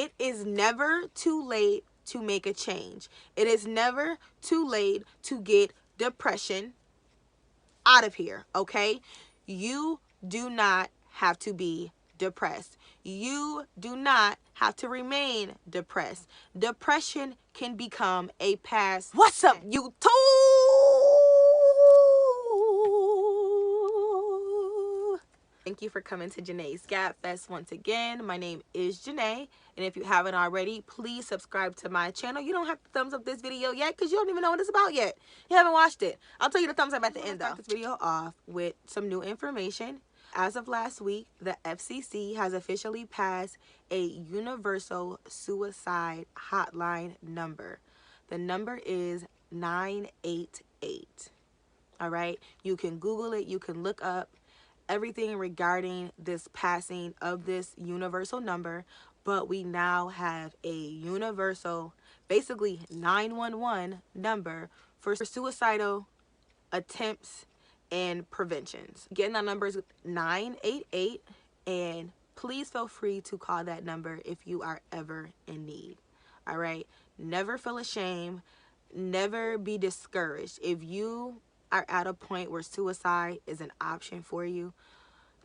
It is never too late to make a change. It is never too late to get depression out of here, okay? You do not have to be depressed. You do not have to remain depressed. Depression can become a past. What's up, YouTube? Thank you for coming to Janae's Gap Fest once again. My name is Janae, and if you haven't already, please subscribe to my channel. You don't have to thumbs up this video yet because you don't even know what it's about yet. You haven't watched it. I'll tell you the thumbs up at the end, though. Start this video off with some new information. As of last week, the FCC has officially passed a universal suicide hotline number. The number is 988. All right? You can Google it. You can look up everything regarding this passing of this universal number, but we now have a universal, basically 911 number for suicidal attempts and preventions. Again, that number is 988, and please feel free to call that number if you are ever in need. All right? Never feel ashamed. Never be discouraged. If you are at a point where suicide is an option for you,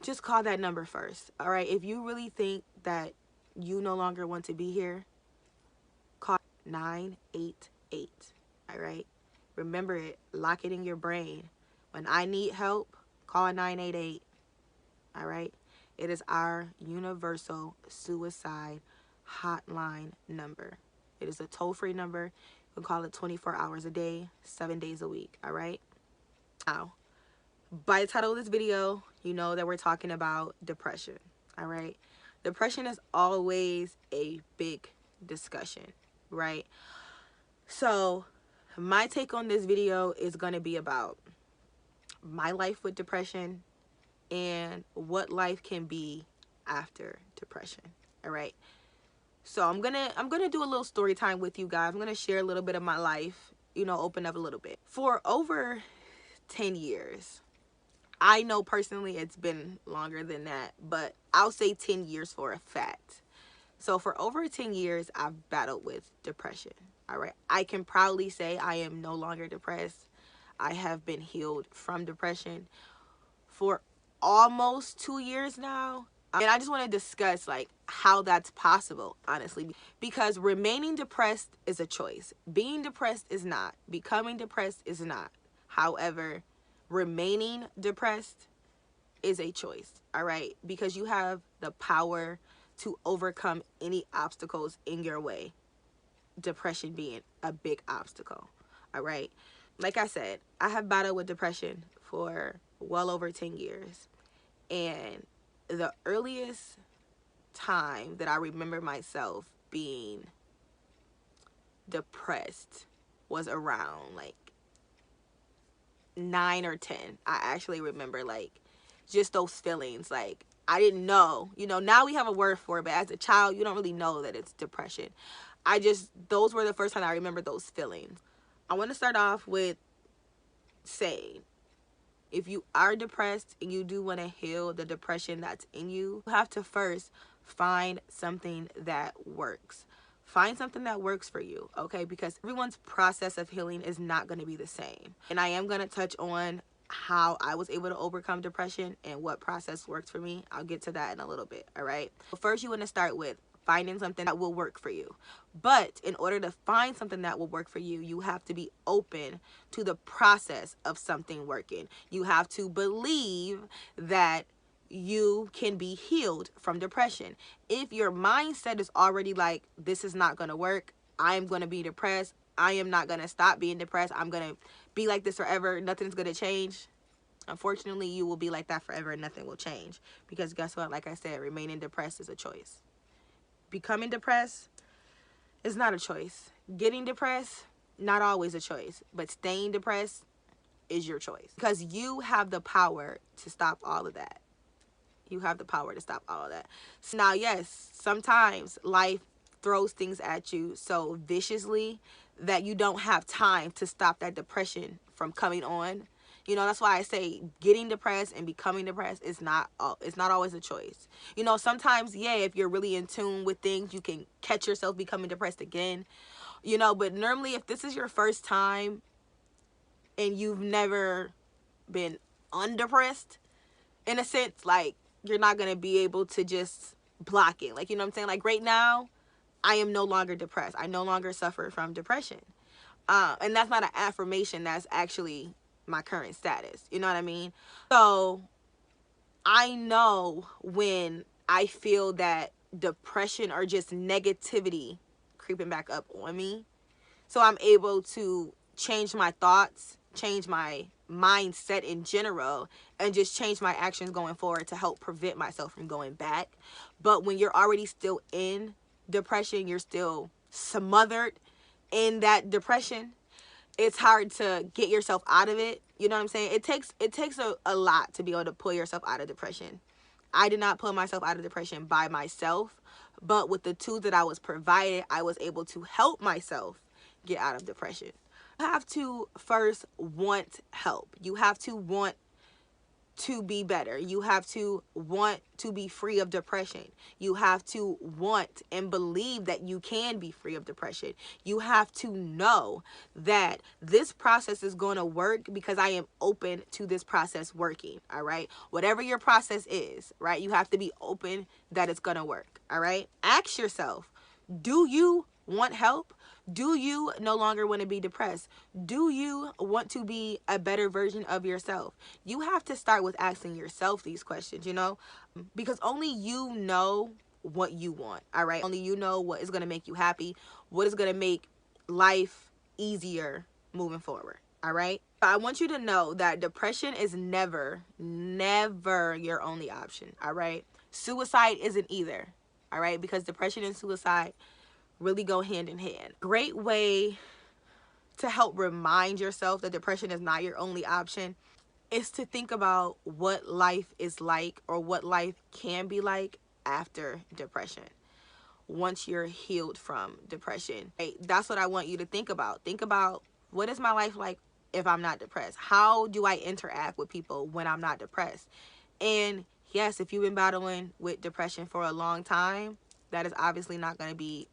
just call that number first. All right? If you really think that you no longer want to be here, call 988. All right? Remember it. Lock it in your brain. When I need help, call 988. All right? It is our universal suicide hotline number. It is a toll-free number. You can call it 24 hours a day, 7 days a week. All right? Now, by the title of this video, you know that we're talking about depression. All right? Depression is always a big discussion, right? So my take on this video is going to be about my life with depression and what life can be after depression. All right? So I'm gonna do a little story time with you guys. I'm gonna share a little bit of my life, you know, open up a little bit. For over 10 years, I know personally it's been longer than that, but I'll say 10 years for a fact. So for over 10 years, I've battled with depression. All right? I can proudly say I am no longer depressed. I have been healed from depression for almost 2 years now. And I just want to discuss like how that's possible, honestly, because remaining depressed is a choice. Being depressed is not. Becoming depressed is not. However, remaining depressed is a choice, all right? Because you have the power to overcome any obstacles in your way. Depression being a big obstacle, all right? Like I said, I have battled with depression for well over 10 years. And the earliest time that I remember myself being depressed was around like 9 or 10. I actually remember like just those feelings. Like I didn't know, you know, now we have a word for it, but as a child you don't really know that it's depression. Those were the first time I remember those feelings. I want to start off with saying, if you are depressed and you do want to heal the depression that's in you, you have to first find something that works. Find something that works for you, okay? Because everyone's process of healing is not going to be the same. And I am going to touch on how I was able to overcome depression and what process works for me. I'll get to that in a little bit, all right? But first, you want to start with finding something that will work for you. But in order to find something that will work for you, you have to be open to the process of something working. You have to believe that you can be healed from depression. If your mindset is already like, this is not going to work, I am going to be depressed, I am not going to stop being depressed, I'm going to be like this forever, nothing's going to change, unfortunately, you will be like that forever and nothing will change. Because guess what? Like I said, remaining depressed is a choice. Becoming depressed is not a choice. Getting depressed, not always a choice. But staying depressed is your choice. Because you have the power to stop all of that. You have the power to stop all of that. So now, yes, sometimes life throws things at you so viciously that you don't have time to stop that depression from coming on. You know, that's why I say getting depressed and becoming depressed is it's not always a choice. You know, sometimes, yeah, if you're really in tune with things, you can catch yourself becoming depressed again. You know, but normally if this is your first time and you've never been undepressed, in a sense, like, you're not going to be able to just block it. Like, you know what I'm saying? Like, right now, I am no longer depressed. I no longer suffer from depression. And that's not an affirmation. That's actually my current status. You know what I mean? So I know when I feel that depression or just negativity creeping back up on me. So I'm able to change my thoughts, change my mindset in general, and just change my actions going forward to help prevent myself from going back. But when you're already still in depression, you're still smothered in that depression, it's hard to get yourself out of it. You know what I'm saying? It takes a lot to be able to pull yourself out of depression. I did not pull myself out of depression by myself, but with the tools that I was provided, I was able to help myself get out of depression. You have to first want help. You have to want to be better. You have to want to be free of depression. You have to want and believe that you can be free of depression. You have to know that this process is going to work because I am open to this process working. All right. Whatever your process is, right? You have to be open that it's going to work. All right. Ask yourself, do you want help? Do you no longer want to be depressed? Do you want to be a better version of yourself? You have to start with asking yourself these questions, you know, because only you know what you want, all right? Only you know what is going to make you happy, what is going to make life easier moving forward, all right? I want you to know that depression is never, never your only option, all right? Suicide isn't either, all right? Because depression and suicide really go hand in hand. Great way to help remind yourself that depression is not your only option is to think about what life is like or what life can be like after depression. Once you're healed from depression, right? That's what I want you to think about. Think about, what is my life like if I'm not depressed? How do I interact with people when I'm not depressed? And yes, if you've been battling with depression for a long time, that is obviously not going to be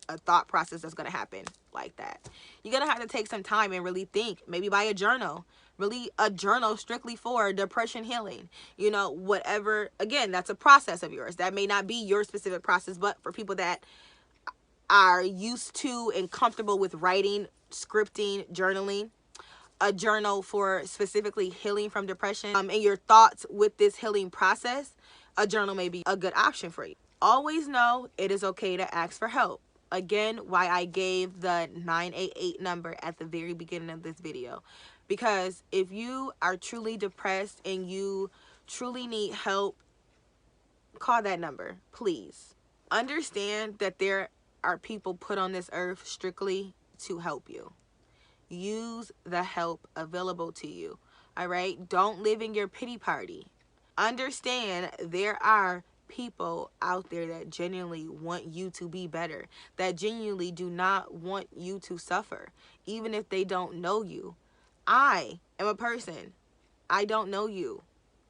a thought process that's going to happen like that. You're going to have to take some time and really think, maybe buy a journal, really a journal strictly for depression healing. You know, whatever, again, that's a process of yours. That may not be your specific process, but for people that are used to and comfortable with writing, scripting, journaling, a journal for specifically healing from depression, and your thoughts with this healing process, a journal may be a good option for you. Always know it is okay to ask for help. Again, why I gave the 988 number at the very beginning of this video. Because if you are truly depressed and you truly need help, call that number, please. Understand that there are people put on this earth strictly to help you. Use the help available to you. All right? Don't live in your pity party. Understand there are people out there that genuinely want you to be better, that genuinely do not want you to suffer, even if they don't know you. I am a person. I don't know you.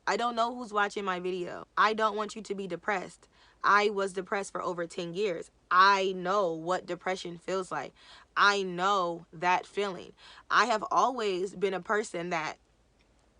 I don't know who's watching my video. I don't want you to be depressed. I was depressed for over 10 years. I know what depression feels like. I know that feeling. I have always been a person that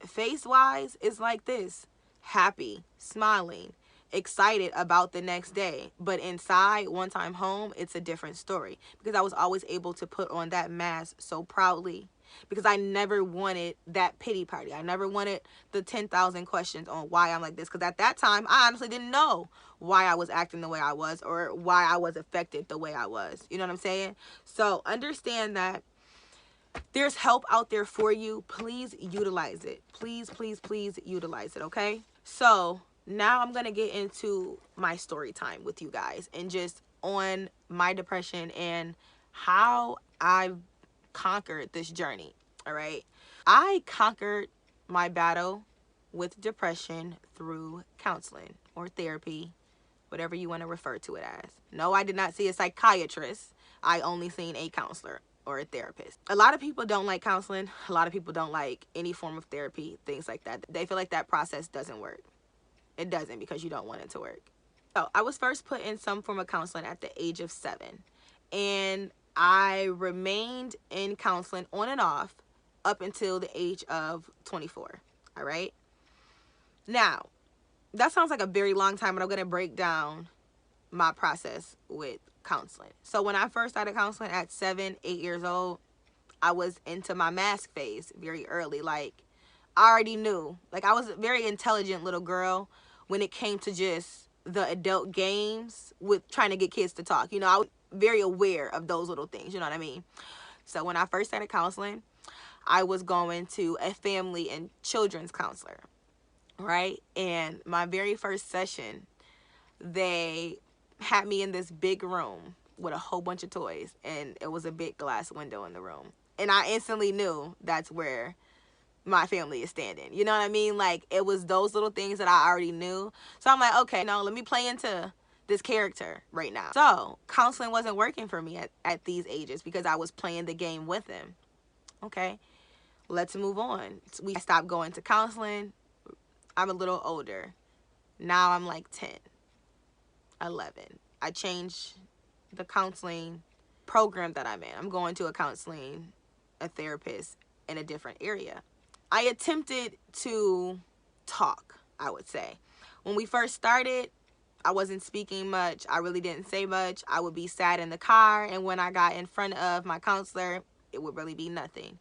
face-wise is like this: happy, smiling, excited about the next day. But inside, once I'm home, it's a different story, because I was always able to put on that mask so proudly, because I never wanted that pity party. I never wanted the 10,000 questions on why I'm like this, because at that time, I honestly didn't know why I was acting the way I was or why I was affected the way I was. You know what I'm saying? So understand that there's help out there for you. Please utilize it. Please, please, please utilize it, okay? So now I'm going to get into my story time with you guys and just on my depression and how I've conquered this journey, all right? I conquered my battle with depression through counseling or therapy, whatever you want to refer to it as. No, I did not see a psychiatrist. I only seen a counselor. or a therapist. A lot of people don't like counseling. A lot of people don't like any form of therapy, things like that. They feel like that process doesn't work. It doesn't, because you don't want it to work. So I was first put in some form of counseling at the age of 7. And I remained in counseling on and off up until the age of 24. All right. Now, that sounds like a very long time, but I'm going to break down my process with counseling. So when I first started counseling at 7, 8 years old, I was into my mask phase very early. Like, I already knew. Like, I was a very intelligent little girl when it came to just the adult games with trying to get kids to talk. You know, I was very aware of those little things. You know what I mean? So when I first started counseling, I was going to a family and children's counselor, right? And my very first session, they had me in this big room with a whole bunch of toys, and it was a big glass window in the room. And I instantly knew that's where my family is standing. You know what I mean? Like, it was those little things that I already knew. So I'm like, okay, no, let me play into this character right now. So counseling wasn't working for me at these ages because I was playing the game with them. Okay, let's move on. I stopped going to counseling. I'm a little older. Now I'm like 10, 11. I changed the counseling program that I'm in. I'm going to a therapist in a different area. I attempted to talk, I would say. When we first started, I wasn't speaking much. I really didn't say much. I would be sat in the car, and when I got in front of my counselor, it would really be nothing.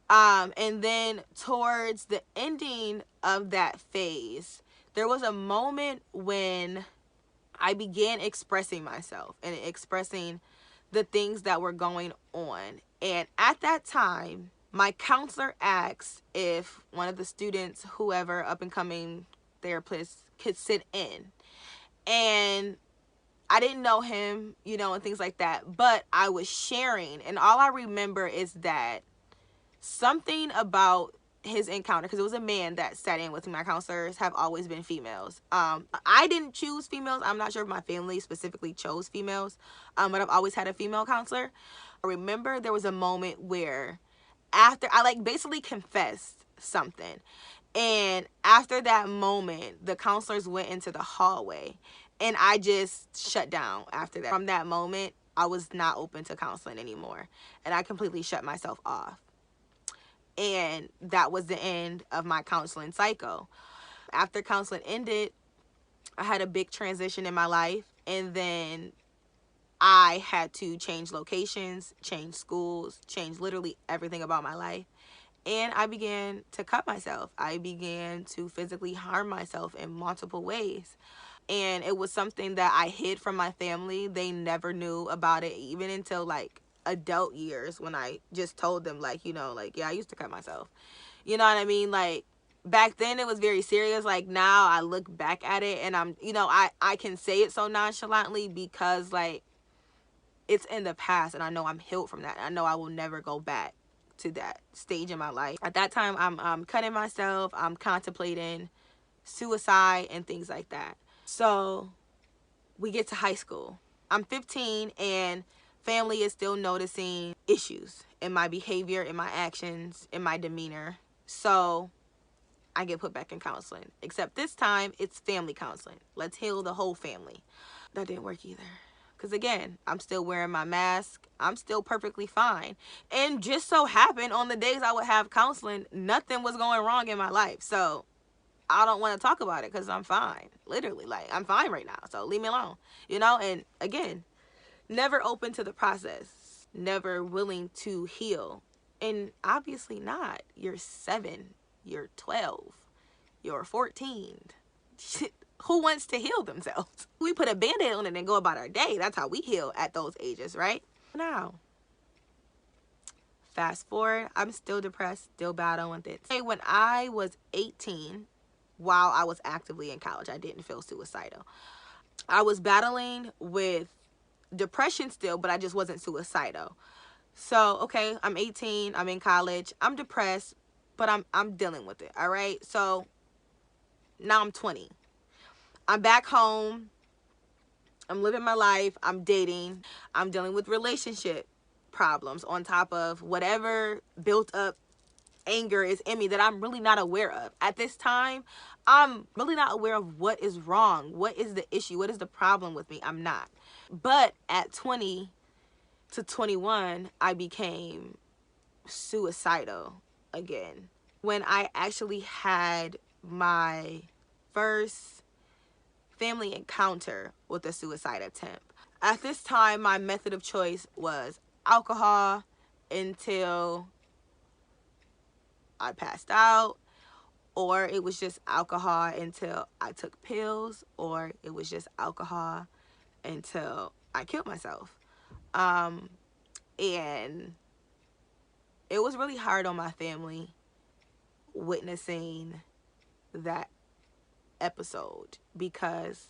And then towards the ending of that phase, there was a moment when I began expressing myself and expressing the things that were going on. And at that time, my counselor asked if one of the students, whoever, up and coming therapist, could sit in. And I didn't know him, you know, and things like that. But I was sharing. And all I remember is that something about his encounter, because it was a man that sat in with me. My counselors have always been females. I didn't choose females. I'm not sure if my family specifically chose females, but I've always had a female counselor. I remember there was a moment where after I basically confessed something, and after that moment, the counselors went into the hallway, and I just shut down after that. From that moment, I was not open to counseling anymore, and I completely shut myself off. And that was the end of my counseling cycle. After counseling ended, I had a big transition in my life. And then I had to change locations, change schools, change literally everything about my life. And I began to cut myself. I began to physically harm myself in multiple ways. And it was something that I hid from my family. They never knew about it, even until like adult years, when I just told them, like, you know, like, yeah, I used to cut myself. You know what I mean? Like, back then it was very serious. Like, now I look back at it and I'm, you know, I can say it so nonchalantly because, like, it's in the past and I know I'm healed from that. I know I will never go back to that stage in my life. At that time, I'm cutting myself. I'm contemplating suicide and things like that. So we get to high school. I'm 15 and family is still noticing issues in my behavior, in my actions, in my demeanor. So I get put back in counseling. Except this time, it's family counseling. Let's heal the whole family. That didn't work either. Because again, I'm still wearing my mask. I'm still perfectly fine. And just so happened, on the days I would have counseling, nothing was going wrong in my life. So I don't want to talk about it because I'm fine. Literally, like, I'm fine right now. So leave me alone. You know, and again, never open to the process, never willing to heal. And obviously not. You're 7, you're 12, you're 14. Who wants to heal themselves? We put a band-aid on it and go about our day. That's how we heal at those ages, right? Now, fast forward, I'm still depressed, still battling with it. When I was 18, while I was actively in college, I didn't feel suicidal. I was battling with depression still, but I just wasn't suicidal. So, okay, I'm 18, I'm in college, I'm depressed, but I'm dealing with it, all right? So, now I'm 20. I'm back home, I'm living my life, I'm dating, I'm dealing with relationship problems on top of whatever built up anger is in me that I'm really not aware of. At this time, I'm really not aware of what is wrong. What is the issue? What is the problem with me? I'm not. But at 20 to 21, I became suicidal again. When I actually had my first family encounter with a suicide attempt. At this time, my method of choice was alcohol until I passed out, or it was just alcohol until I took pills, or it was just alcohol until I killed myself. And it was really hard on my family witnessing that episode because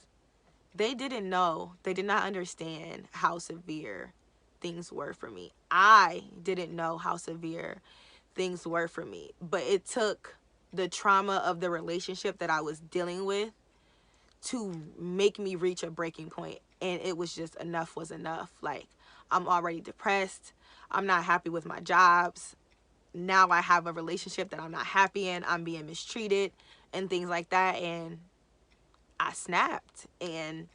they didn't know, they did not understand how severe things were for me. I didn't know how severe things were for me, but it took the trauma of the relationship that I was dealing with to make me reach a breaking point. And it was just, enough was enough. Like, I'm already depressed. I'm not happy with my jobs. Now I have a relationship that I'm not happy in. I'm being mistreated and things like that. And I snapped, and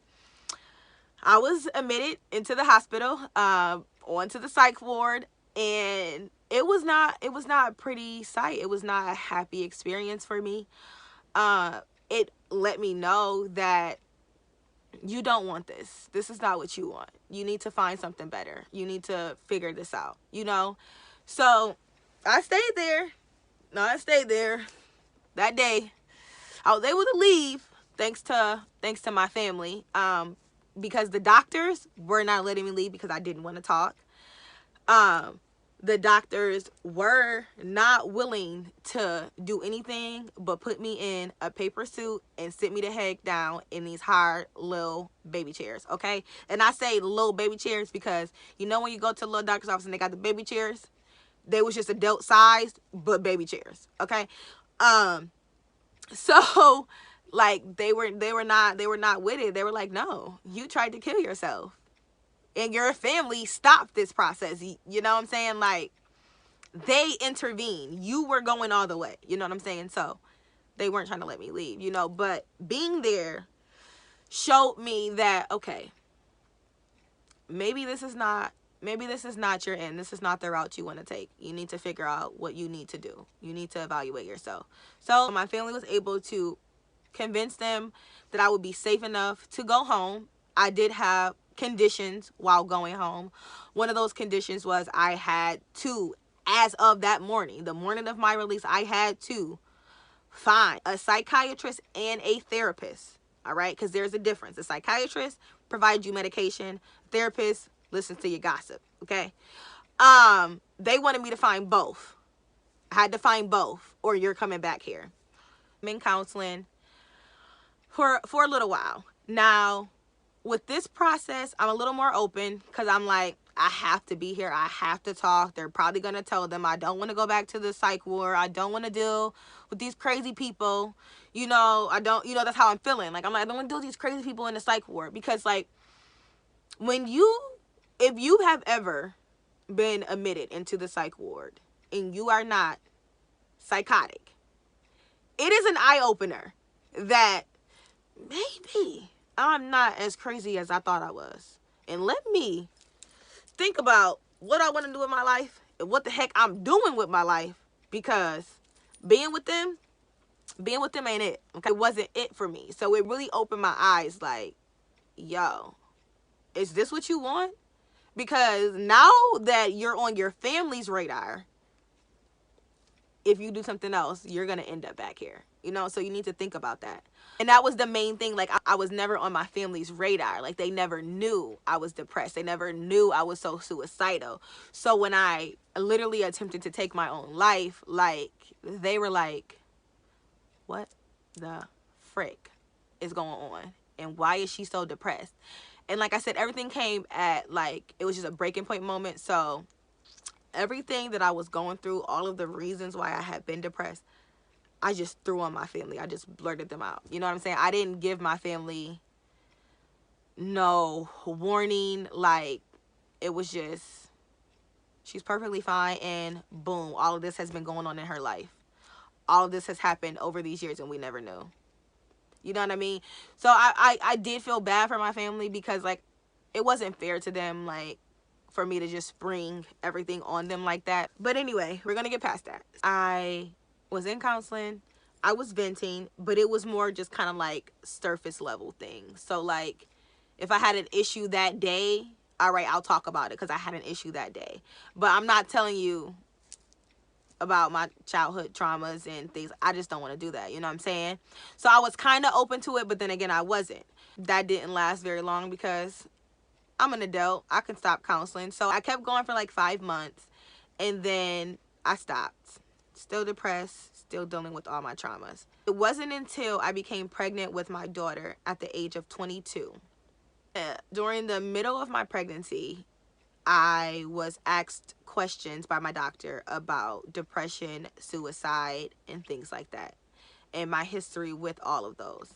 I was admitted into the hospital, onto the psych ward, and it was not a pretty sight. It was not a happy experience for me. It let me know that you don't want this. This is not what you want. You need to find something better. You need to figure this out, you know? So I stayed there. No, I stayed there that day. I was able to leave thanks to my family, because the doctors were not letting me leave because I didn't want to talk. The doctors were not willing to do anything but put me in a paper suit and sit me the heck down in these hard little baby chairs, okay? And I say little baby chairs because, you know, when you go to a little doctor's office and they got the baby chairs, they was just adult sized but baby chairs, okay? So like they were not with it. They were like, no, you tried to kill yourself and your family stopped this process. You know what I'm saying? Like, they intervened. You were going all the way. You know what I'm saying? So they weren't trying to let me leave, you know, but being there showed me that, okay, maybe this is not your end. This is not the route you want to take. You need to figure out what you need to do. You need to evaluate yourself. So my family was able to convince them that I would be safe enough to go home. I did have conditions while going home. One of those conditions was I had to, as of that morning, the morning of my release, I had to find a psychiatrist and a therapist. All right, because there's a difference. A psychiatrist provides you medication. Therapist listens to your gossip. Okay. They wanted me to find both. I had to find both, or you're coming back here. I'm in counseling for a little while. Now, with this process, I'm a little more open because I'm like, I have to be here. I have to talk. They're probably going to tell them I don't want to go back to the psych ward. I don't want to deal with these crazy people. You know, that's how I'm feeling. Like, I'm like, I don't want to deal with these crazy people in the psych ward because, like, if you have ever been admitted into the psych ward and you are not psychotic, it is an eye-opener that maybe I'm not as crazy as I thought I was. And let me think about what I want to do with my life and what the heck I'm doing with my life, because being with them ain't it. Okay, it wasn't it for me. So it really opened my eyes like, yo, is this what you want? Because now that you're on your family's radar, if you do something else, you're going to end up back here. You know, so you need to think about that. And that was the main thing. Like, I was never on my family's radar. Like, they never knew I was depressed. They never knew I was so suicidal. So when I literally attempted to take my own life, like, they were like, what the frick is going on? And why is she so depressed? And like I said, everything came at, like, it was just a breaking point moment. So everything that I was going through, all of the reasons why I had been depressed, I just threw on my family. I just blurted them out. You know what I'm saying? I didn't give my family no warning. Like, it was just, She's perfectly fine, and boom, all of this has been going on in her life. All of this has happened over these years, and we never knew. You know what I mean? So I did feel bad for my family, because like it wasn't fair to them, like for me to just spring everything on them like that. But anyway, we're gonna get past that. I was in counseling. I was venting, but it was more just kind of like surface level things. So like if I had an issue that day, all right, I'll talk about it because I had an issue that day. But I'm not telling you about my childhood traumas and things. I just don't want to do that. You know what I'm saying? So I was kind of open to it, but then again, I wasn't. That didn't last very long because I'm an adult. I can stop counseling. So I kept going for like 5 months, and then I stopped. Still depressed, still dealing with all my traumas. It wasn't until I became pregnant with my daughter at the age of 22. During the middle of my pregnancy, I was asked questions by my doctor about depression, suicide, and things like that, and my history with all of those.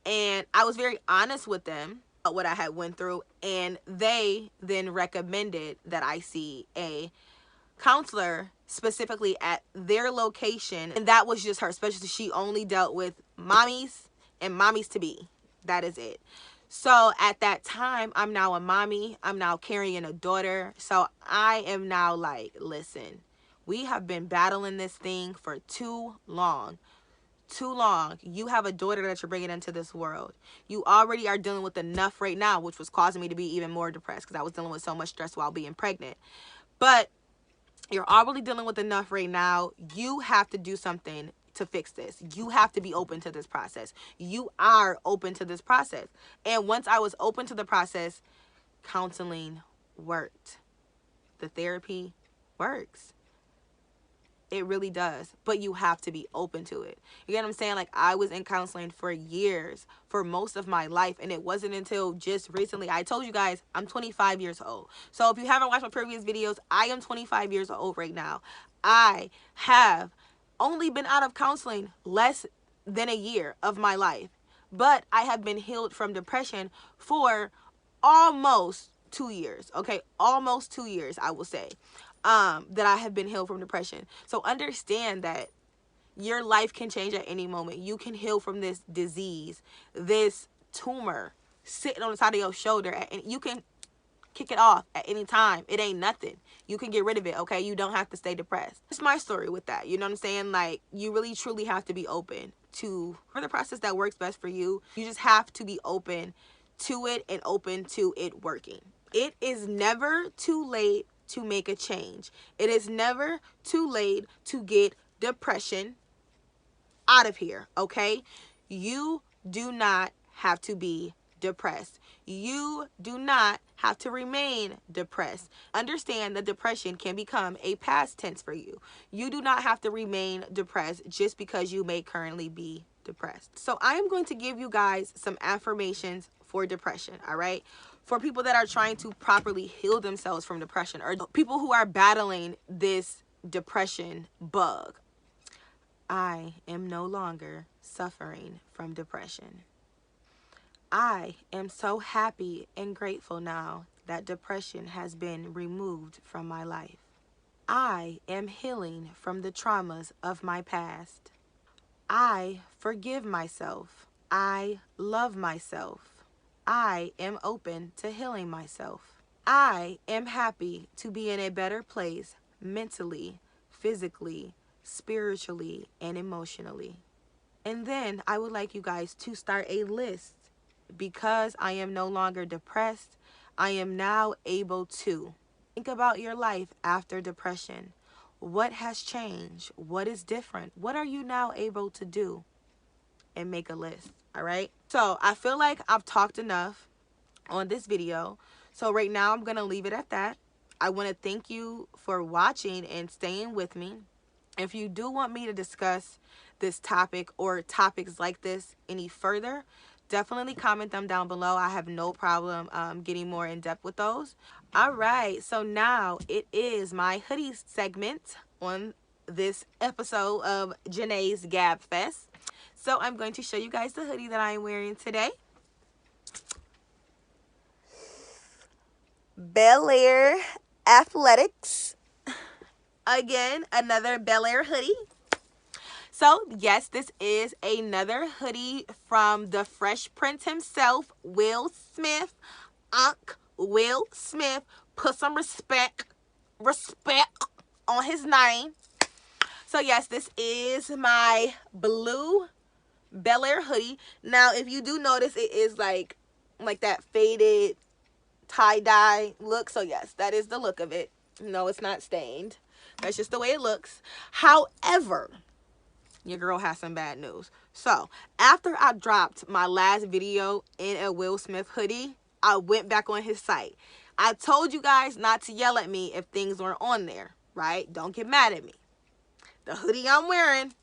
And I was very honest with them about what I had went through, and they then recommended that I see a counselor specifically at their location, and that was just her specialty. She only dealt with mommies and mommies to be. That is it. So at that time, I'm now a mommy. I'm now carrying a daughter. So I am now like, listen, we have been battling this thing for too long. Too long. You have a daughter that you're bringing into this world. You already are dealing with enough right now, which was causing me to be even more depressed because I was dealing with so much stress while being pregnant. But you're already dealing with enough right now. You have to do something to fix this. You have to be open to this process. You are open to this process. And once I was open to the process, counseling worked. The therapy works. It really does. But you have to be open to it. You get what I'm saying? Like, I was in counseling for years, for most of my life. And it wasn't until just recently. I told you guys, I'm 25 years old. So if you haven't watched my previous videos, I am 25 years old right now. I have only been out of counseling less than a year of my life. But I have been healed from depression for almost 2 years. Okay, almost 2 years, I will say. That I have been healed from depression. So understand that your life can change at any moment. You can heal from this disease, this tumor sitting on the side of your shoulder, and you can kick it off at any time. It ain't nothing. You can get rid of it, okay? You don't have to stay depressed. It's my story with that. You know what I'm saying? Like, you really truly have to be open to for the process that works best for you. You just have to be open to it and open to it working. It is never too late to make a change. It is never too late to get depression out of here, okay? You do not have to be depressed. You do not have to remain depressed. Understand that depression can become a past tense for you. You do not have to remain depressed just because you may currently be depressed. So I am going to give you guys some affirmations for depression, all right? For people that are trying to properly heal themselves from depression, or people who are battling this depression bug. I am no longer suffering from depression. I am so happy and grateful now that depression has been removed from my life. I am healing from the traumas of my past. I forgive myself. I love myself. I am open to healing myself. I am happy to be in a better place mentally, physically, spiritually, and emotionally. And then I would like you guys to start a list. Because I am no longer depressed, I am now able to think about your life after depression. What has changed? What is different? What are you now able to do? And make a list, all right? So I feel like I've talked enough on this video. So right now I'm going to leave it at that. I want to thank you for watching and staying with me. If you do want me to discuss this topic or topics like this any further, definitely comment them down below. I have no problem getting more in depth with those. All right, so now it is my hoodie segment on this episode of Janae's Gab Fest. So I'm going to show you guys the hoodie that I am wearing today. Bel-Air Athletics. Again, another Bel-Air hoodie. So yes, this is another hoodie from the Fresh Prince himself, Will Smith. Unc Will Smith. Put some respect on his name. So yes, this is my blue Bel-Air hoodie. Now, if you do notice, it is like that faded tie-dye look. So yes, that is the look of it. No, it's not stained. That's just the way it looks. However, your girl has some bad news. So after I dropped my last video in a Will Smith hoodie, I went back on his site. I told you guys not to yell at me if things weren't on there, right? Don't get mad at me. The hoodie I'm wearing,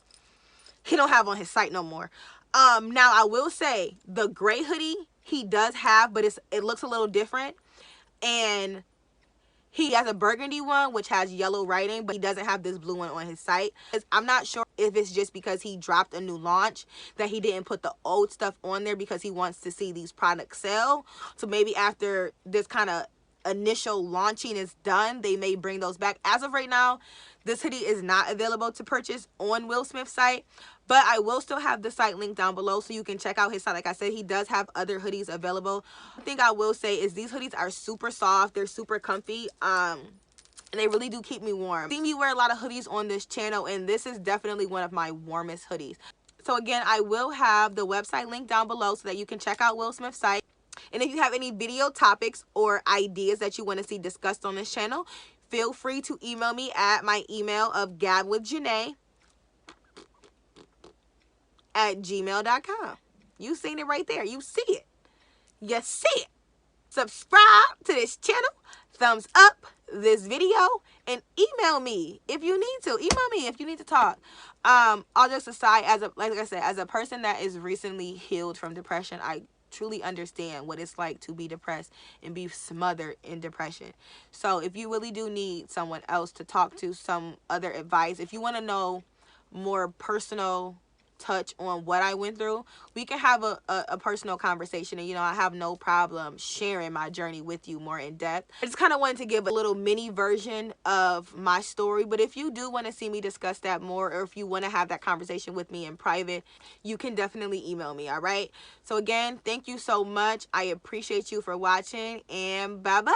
he don't have on his site no more. Now I will say the gray hoodie he does have, but it looks a little different. And he has a burgundy one, which has yellow writing, but he doesn't have this blue one on his site. I'm not sure if it's just because he dropped a new launch that he didn't put the old stuff on there because he wants to see these products sell. So maybe after this kind of initial launching is done, they may bring those back. As of right now, this hoodie is not available to purchase on Will Smith's site, but I will still have the site link down below so you can check out his site. Like I said, he does have other hoodies available. One thing I will say is these hoodies are super soft. They're super comfy. And they really do keep me warm. You've seen me wear a lot of hoodies on this channel, and this is definitely one of my warmest hoodies. So again, I will have the website link down below so that you can check out Will Smith's site. And if you have any video topics or ideas that you want to see discussed on this channel, feel free to email me at my email of gabwithjanae@gmail.com. You seen it right there. You see it. You see it. Subscribe to this channel. Thumbs up this video. And email me if you need to. Email me if you need to talk. All jokes aside, like I said, as a person that is recently healed from depression, I truly understand what it's like to be depressed and be smothered in depression. So if you really do need someone else to talk to, some other advice, if you want to know more personal touch on what I went through, we can have a personal conversation. And I have no problem sharing my journey with you more in depth. I just kind of wanted to give a little mini version of my story, but if you do want to see me discuss that more, or if you want to have that conversation with me in private, you can definitely email me. All right, so again, thank you so much. I appreciate you for watching, and bye bye.